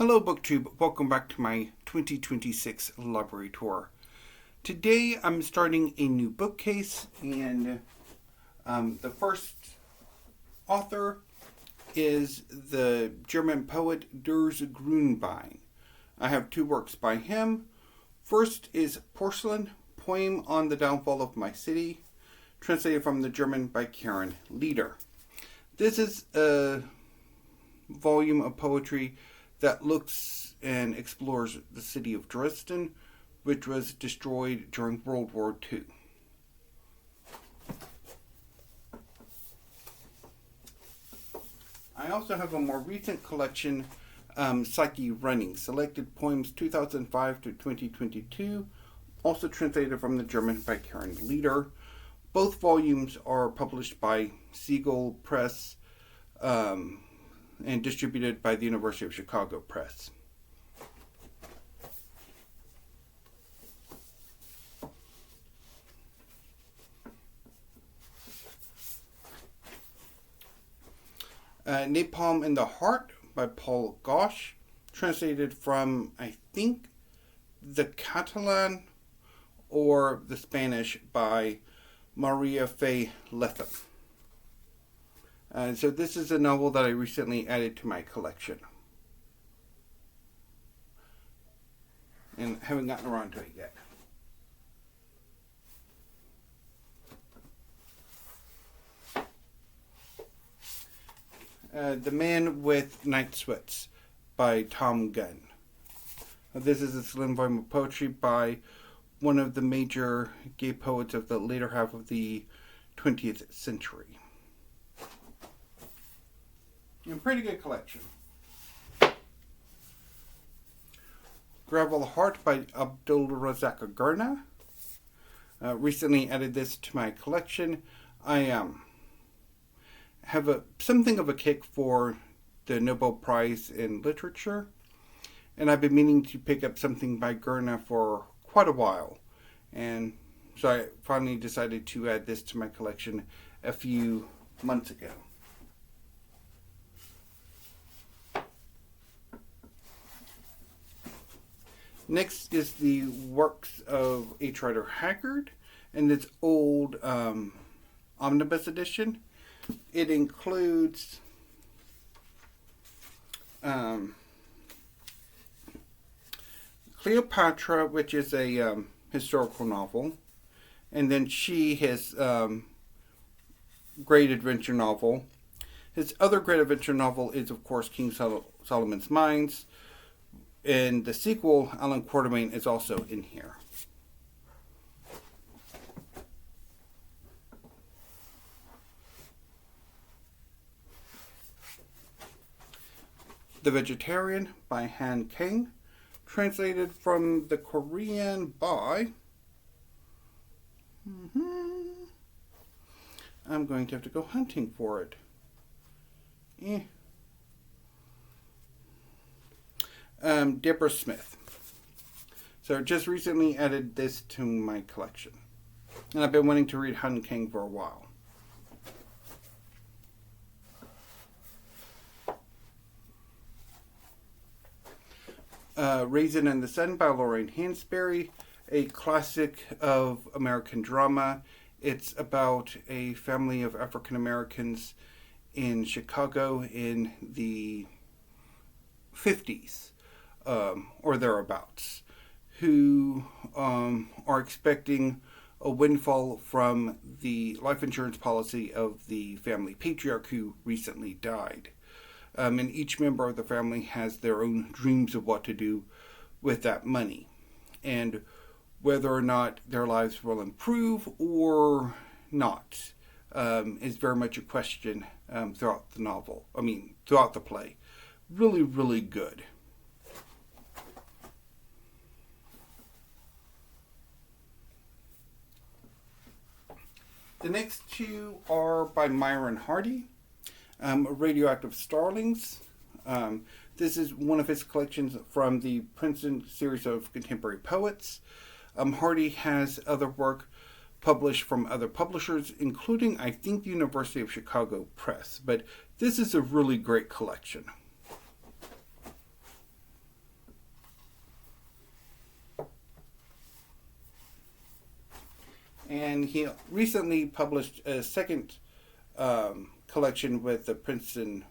Hello BookTube, welcome back to my 2026 library tour. Today I'm starting a new bookcase, and the first author is the German poet Grunbein. I have two works by him. First is Porcelain, Poem on the Downfall of My City, translated from the German by Karen Lieder. This is a volume of poetry that looks and explores the city of Dresden, which was destroyed during World War II. I also have a more recent collection, Psyche Running, Selected Poems 2005 to 2022, also translated from the German by Karen Lieder. Both volumes are published by Siegel Press, and distributed by the University of Chicago Press. Napalm in the Heart by Paul Gosch, translated from, I think, the Catalan or the Spanish by Maria Fay Letham. So this is a novel that I recently added to my collection, and haven't gotten around to it yet. The Man with Night Sweats by Tom Gunn. This is a slim volume of poetry by one of the major gay poets of the later half of the 20th century. A pretty good collection. Gravel Heart by Abdulrazak Gurna. Recently added this to my collection. I have something of a kick for the Nobel Prize in Literature, and I've been meaning to pick up something by Gurna for quite a while, and so I finally decided to add this to my collection a few months ago. Next is the works of H. Rider Haggard in its old omnibus edition. It includes Cleopatra, which is a historical novel, and then She, his great adventure novel. His other great adventure novel is, of course, King Solomon's Mines. And the sequel, Alan Quatermain, is also in here. The Vegetarian by Han Kang, translated from the Korean by... I'm going to have to go hunting for it. Deborah Smith. So just recently added this to my collection, and I've been wanting to read Han Kang for a while. Raisin in the Sun by Lorraine Hansberry, a classic of American drama. It's about a family of African Americans in Chicago in the 50s. Or thereabouts, who are expecting a windfall from the life insurance policy of the family patriarch who recently died. And each member of the family has their own dreams of what to do with that money. And whether or not their lives will improve or not is very much a question throughout the novel. Throughout the play. Really, really good. The next two are by Myron Hardy, Radioactive Starlings. This is one of his collections from the Princeton series of contemporary poets. Hardy has other work published from other publishers, including, I think, the University of Chicago Press. But this is a really great collection. And he recently published a second collection with the Princeton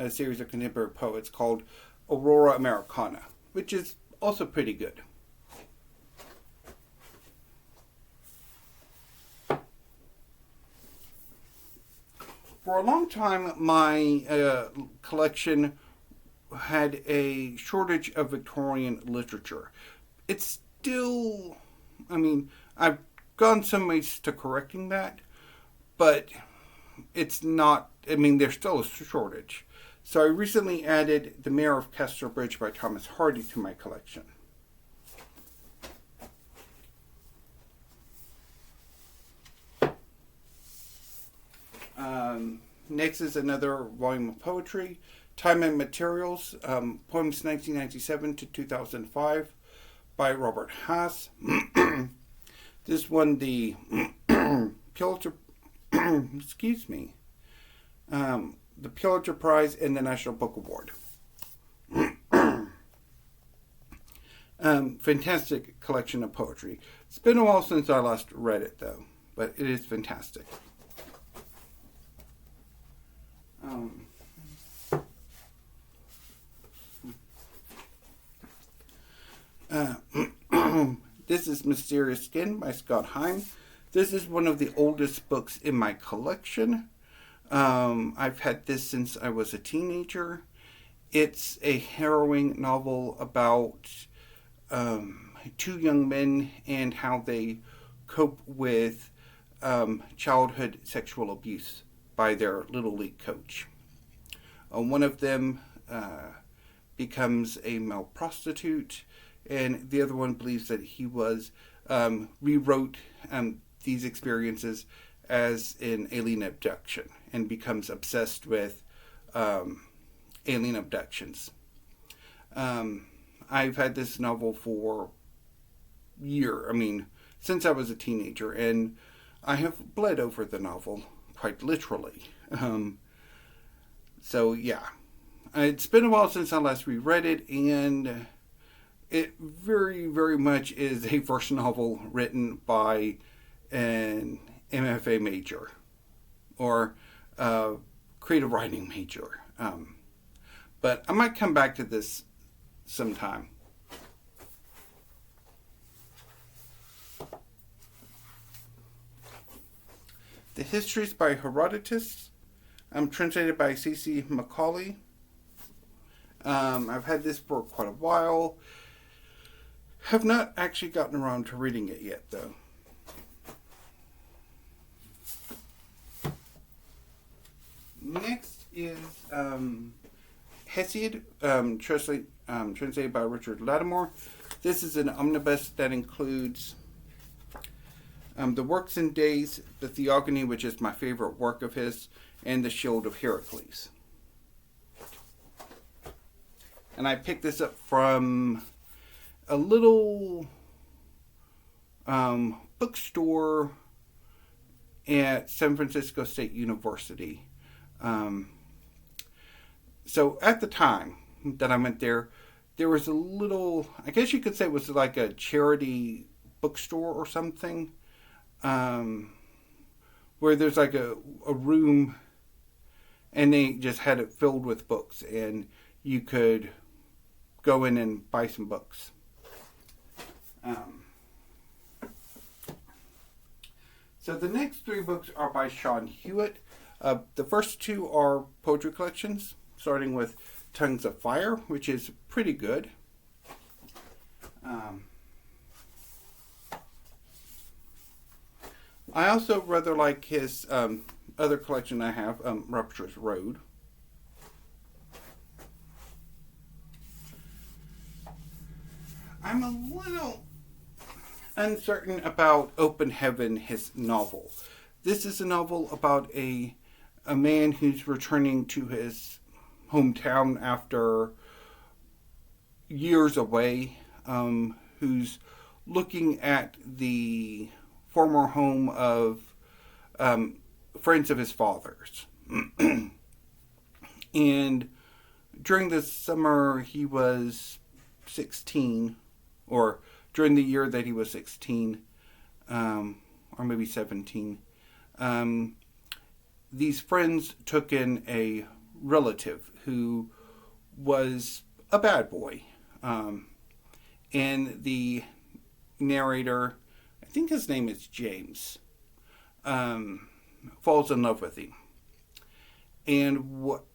series of contemporary poets called Aurora Americana, which is also pretty good. For a long time, my collection had a shortage of Victorian literature. It's still, I've gone some ways to correcting that, but it's not, there's still a shortage. So I recently added The Mayor of Casterbridge by Thomas Hardy to my collection. Next is another volume of poetry, Time and Materials, Poems 1997 to 2005 by Robert Haas. This won the Pulitzer, the Pulitzer Prize and the National Book Award. Fantastic collection of poetry. It's been a while since I last read it, though, but it is fantastic. This is Mysterious Skin by Scott Heim. This is one of the oldest books in my collection. I've had this since I was a teenager. It's a harrowing novel about two young men and how they cope with childhood sexual abuse by their Little League coach. One of them becomes a male prostitute, and the other one believes that he rewrote these experiences as an alien abduction and becomes obsessed with alien abductions. I've had this novel for since I was a teenager, and I have bled over the novel, quite literally. So yeah, it's been a while since I last reread it, and it very, very much is a first novel written by an MFA major or a creative writing major. But I might come back to this sometime. The Histories by Herodotus, translated by C.C. Macaulay. I've had this for quite a while. Have not actually gotten around to reading it yet, though. Next is Hesiod, translated by Richard Lattimore. This is an omnibus that includes The Works and Days, the Theogony, which is my favorite work of his, and the Shield of Heracles. And I picked this up from a little bookstore at San Francisco State University. So at the time that I went there, there was a little, I guess you could say it was like a charity bookstore or something, where there's like a room and they just had it filled with books, and you could go in and buy some books. So the next three books are by Sean Hewitt. The first two are poetry collections, starting with Tongues of Fire, which is pretty good. I also rather like his other collection I have, Rupture's Road. I'm a little uncertain about Open Heaven, his novel. This is a novel about a man who's returning to his hometown after years away, who's looking at the former home of friends of his father's. And during the summer he was 16, or during the year that he was 16, or maybe 17. These friends took in a relative who was a bad boy. And the narrator, I think his name is James, falls in love with him. And what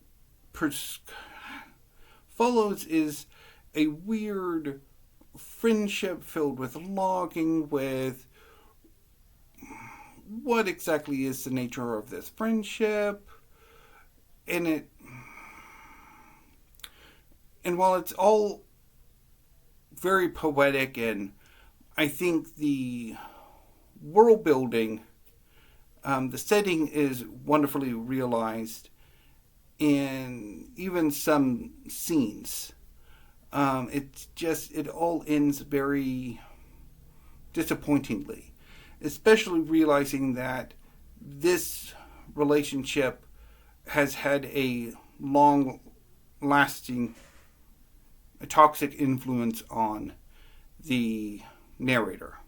follows is a weird friendship filled with logging, with what exactly is the nature of this friendship. And while it's all very poetic, and I think the world building, the setting is wonderfully realized, and even some scenes, it all ends very disappointingly, especially realizing that this relationship has had a long lasting toxic influence on the narrator.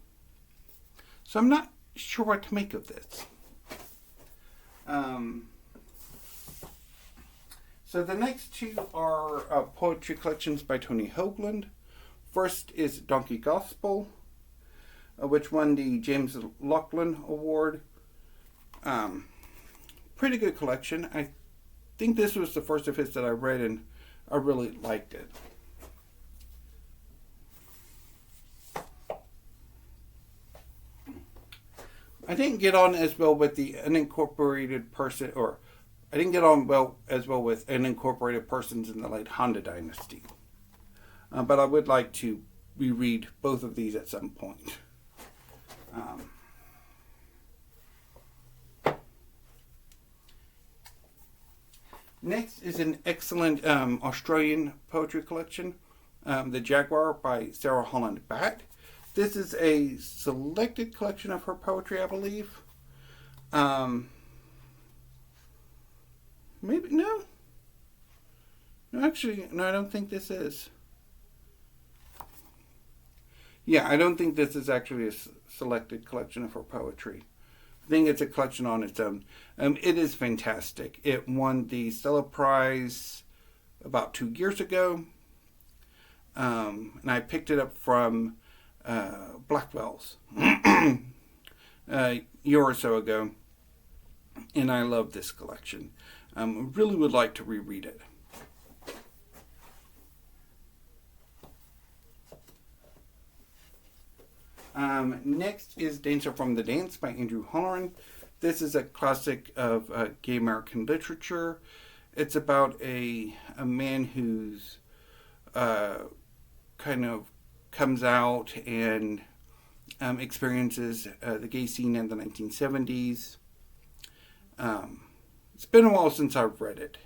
So I'm not sure what to make of this. So the next two are poetry collections by Tony Hoagland. First is Donkey Gospel, which won the James Laughlin Award. Pretty good collection. I think this was the first of his that I read, and I really liked it. I didn't get on as well with the unincorporated person, or I didn't get on as well with unincorporated persons in the late Honda Dynasty. But I would like to reread both of these at some point. Next is an excellent Australian poetry collection, The Jaguar by Sarah Holland Batt. This is a selected collection of her poetry, I believe. Maybe, no. No, actually, no, I don't think this is. Yeah, I don't think this is actually a selected collection of her poetry. I think it's a collection on its own. It is fantastic. It won the Stella Prize about 2 years ago. And I picked it up from Blackwell's a year or so ago, and I love this collection. Really would like to reread it. Next is Dancer from the Dance by Andrew Holleran. This is a classic of gay American literature. It's about a man who's kind of comes out and experiences the gay scene in the 1970s. It's been a while since I've read it.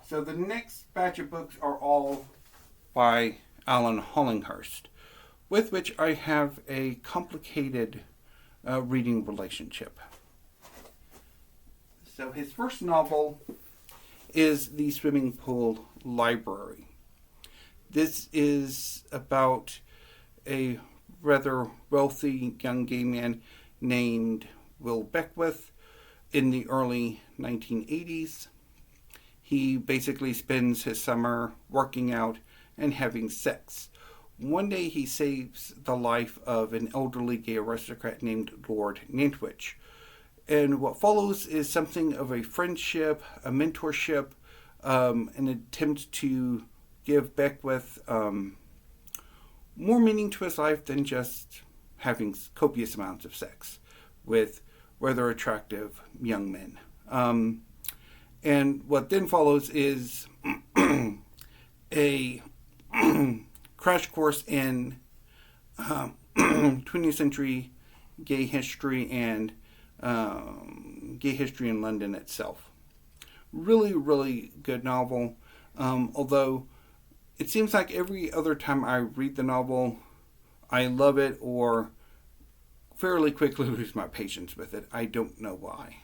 So the next batch of books are all by Alan Hollinghurst, with which I have a complicated reading relationship. So his first novel is The Swimming Pool Library. This is about a rather wealthy young gay man named Will Beckwith in the early 1980s. He basically spends his summer working out and having sex. One day he saves the life of an elderly gay aristocrat named Lord Nantwich. And what follows is something of a friendship, a mentorship, an attempt to give Beckwith more meaning to his life than just having copious amounts of sex with rather attractive young men. And what then follows is a crash course in 20th century gay history and gay history in London itself. Really, really good novel. Although it seems like every other time I read the novel, I love it or fairly quickly lose my patience with it. I don't know why.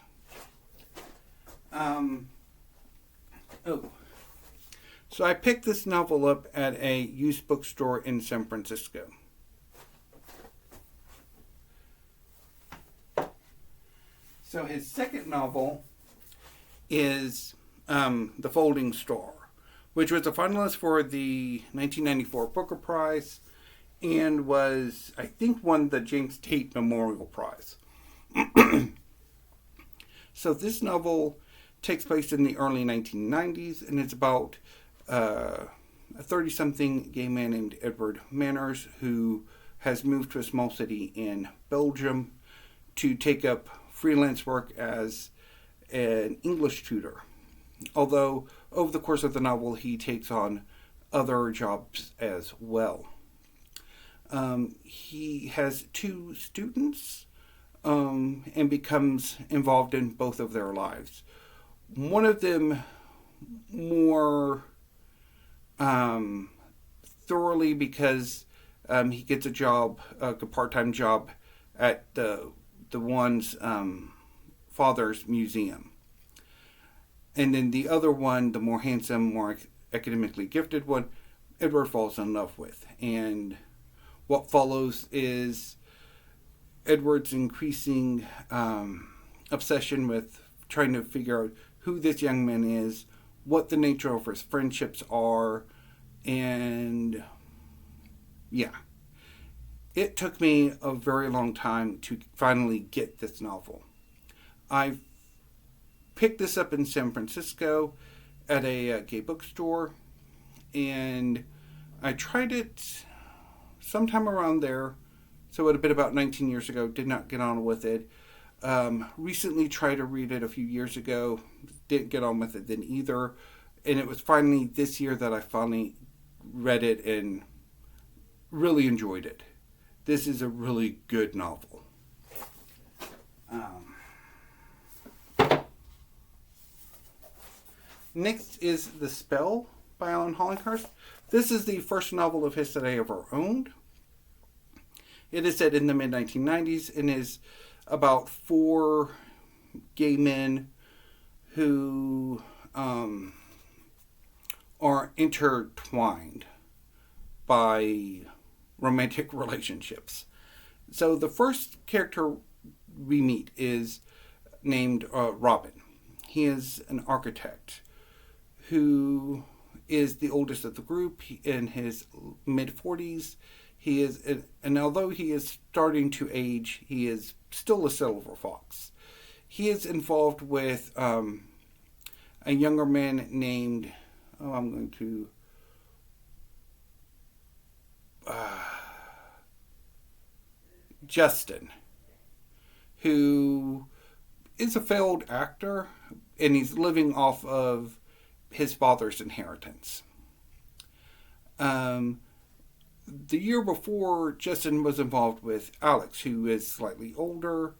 So I picked this novel up at a used bookstore in San Francisco. So his second novel is The Folding Star, which was a finalist for the 1994 Booker Prize and was, I think, won the James Tate Memorial Prize. So this novel takes place in the early 1990s, and it's about a 30-something gay man named Edward Manners who has moved to a small city in Belgium to take up freelance work as an English tutor. Although over the course of the novel he takes on other jobs as well. He has 2 students and becomes involved in both of their lives. One of them more thoroughly because he gets a job, a part-time job at the one's father's museum. And then the other one, the more handsome, more academically gifted one, Edward falls in love with. And what follows is Edward's increasing obsession with trying to figure out who this young man is, what the nature of his friendships are, and yeah. It took me a very long time to finally get this novel. I picked this up in San Francisco at a gay bookstore, and I tried it sometime around there, so it would have been about 19 years ago, did not get on with it. Recently tried to read it a few years ago, didn't get on with it then either, and it was finally this year that I finally read it and really enjoyed it. This is a really good novel. Next is The Spell by Alan Hollinghurst. This is the first novel of his that I ever owned. It is set in the mid-1990s and is about 4 gay men who are intertwined by romantic relationships. So the first character we meet is named Robin. He is an architect who is the oldest of the group in his mid-40s. He is, and although he is starting to age, he is still a silver fox. He is involved with a younger man named, Justin, who is a failed actor, and he's living off of his father's inheritance. The year before, Justin was involved with Alex, who is slightly older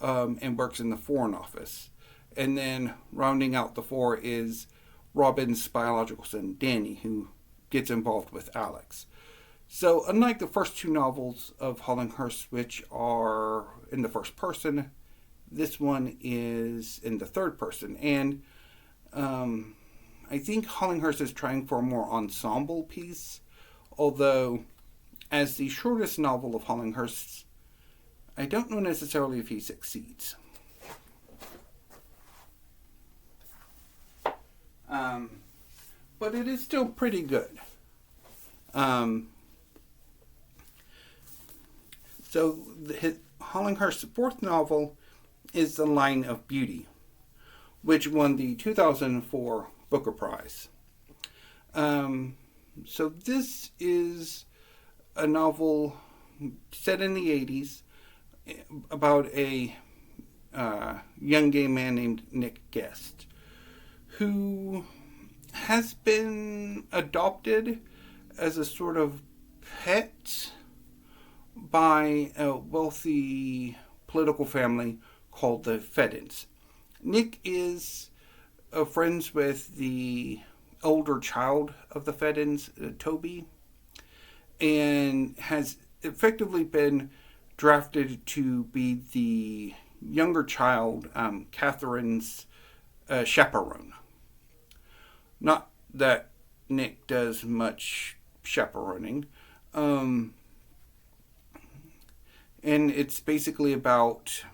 and works in the Foreign Office. And then rounding out the 4 is Robin's biological son, Danny, who gets involved with Alex. So unlike the first 2 novels of Hollinghurst, which are in the first person, this one is in the third person. And I think Hollinghurst is trying for a more ensemble piece, although as the shortest novel of Hollinghurst's, I don't know necessarily if he succeeds. But it is still pretty good. So Hollinghurst's 4th novel is The Line of Beauty, which won the 2004 Booker Prize. So this is a novel set in the 80s about a young gay man named Nick Guest, who has been adopted as a sort of pet by a wealthy political family called the Feddens. Nick is friends with the older child of the Feddens, Toby, and has effectively been drafted to be the younger child, Catherine's chaperone. Not that Nick does much chaperoning. And it's basically about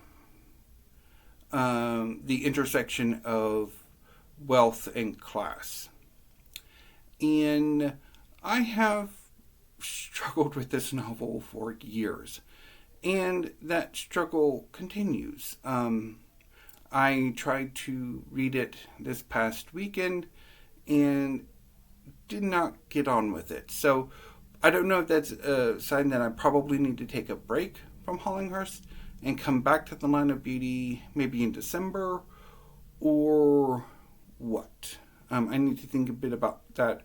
the intersection of wealth and class. And I have struggled with this novel for years, and that struggle continues. I tried to read it this past weekend and did not get on with it. So I don't know if that's a sign that I probably need to take a break from Hollinghurst and come back to the Line of Beauty maybe in December, or what. I need to think a bit about that,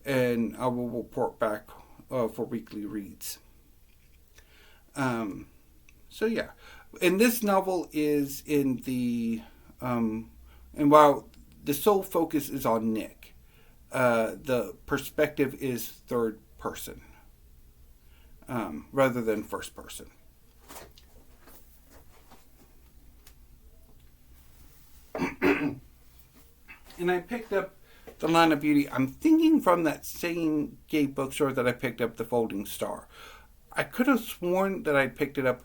and I will report back for weekly reads. So yeah, and this novel is in the, and while the sole focus is on Nick, the perspective is third person, rather than first person. And I picked up the Line of Beauty, I'm thinking, from that same gay bookstore that I picked up the Folding Star. I could have sworn that I picked it up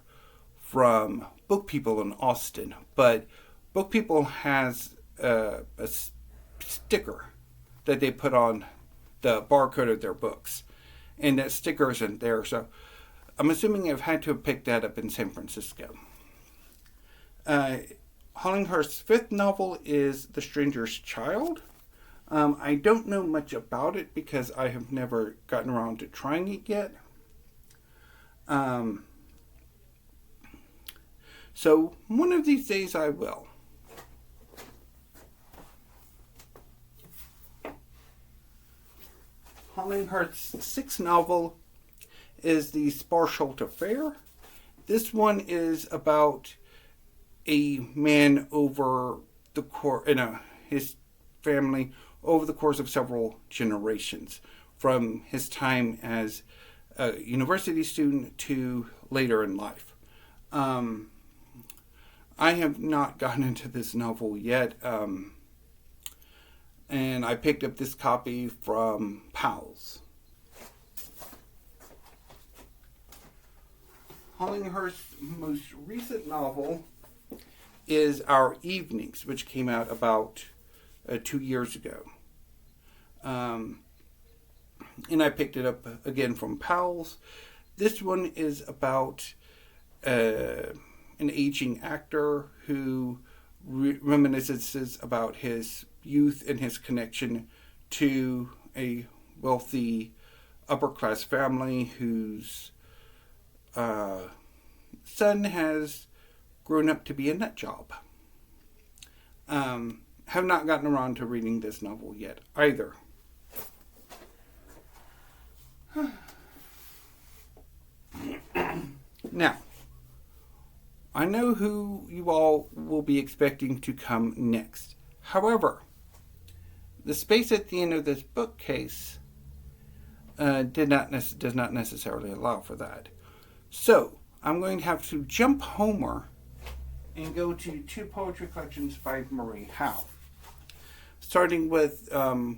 from Book People in Austin, but Book People has a sticker that they put on the barcode of their books, and that sticker isn't there, so I'm assuming I've had to have picked that up in San Francisco. Hollinghurst's fifth novel is The Stranger's Child. I don't know much about it because I have never gotten around to trying it yet. So one of these days I will. Hollinghurst's sixth novel is The Sparsholt Affair. This one is about a man over the course, his family over the course of several generations, from his time as a university student to later in life. I have not gotten into this novel yet, and I picked up this copy from Powell's. Hollinghurst's most recent novel is Our Evenings, which came out about 2 years ago. And I picked it up again from Powell's. This one is about an aging actor who reminisces about his youth and his connection to a wealthy upper-class family whose son has grown up to be a nut job. Have not gotten around to reading this novel yet either. Now, I know who you all will be expecting to come next. However, the space at the end of this bookcase does not necessarily allow for that. So, I'm going to have to jump Homer and go to two poetry collections by Marie Howe. Starting with her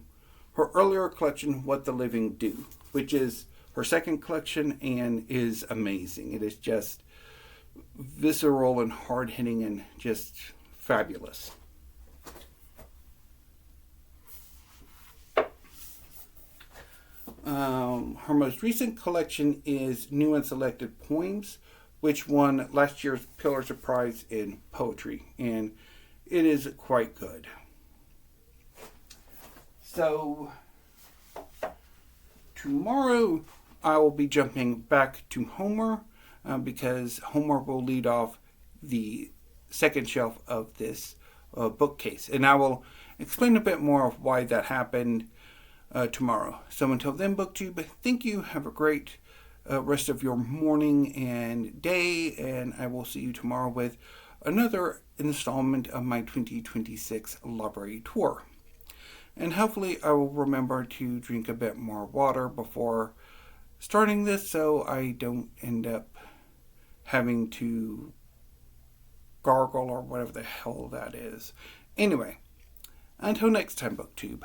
earlier collection, What the Living Do, which is her second collection and is amazing. It is just visceral and hard-hitting and just fabulous. Her most recent collection is New and Selected Poems, which won last year's Pulitzer Prize in Poetry, and it is quite good. So, tomorrow I will be jumping back to Homer, because Homer will lead off the second shelf of this bookcase. And I will explain a bit more of why that happened tomorrow. So until then, BookTube, thank you. Have a great rest of your morning and day, and I will see you tomorrow with another installment of my 2026 library tour. And hopefully I will remember to drink a bit more water before starting this, so I don't end up having to gargle or whatever the hell that is. Anyway, until next time, BookTube.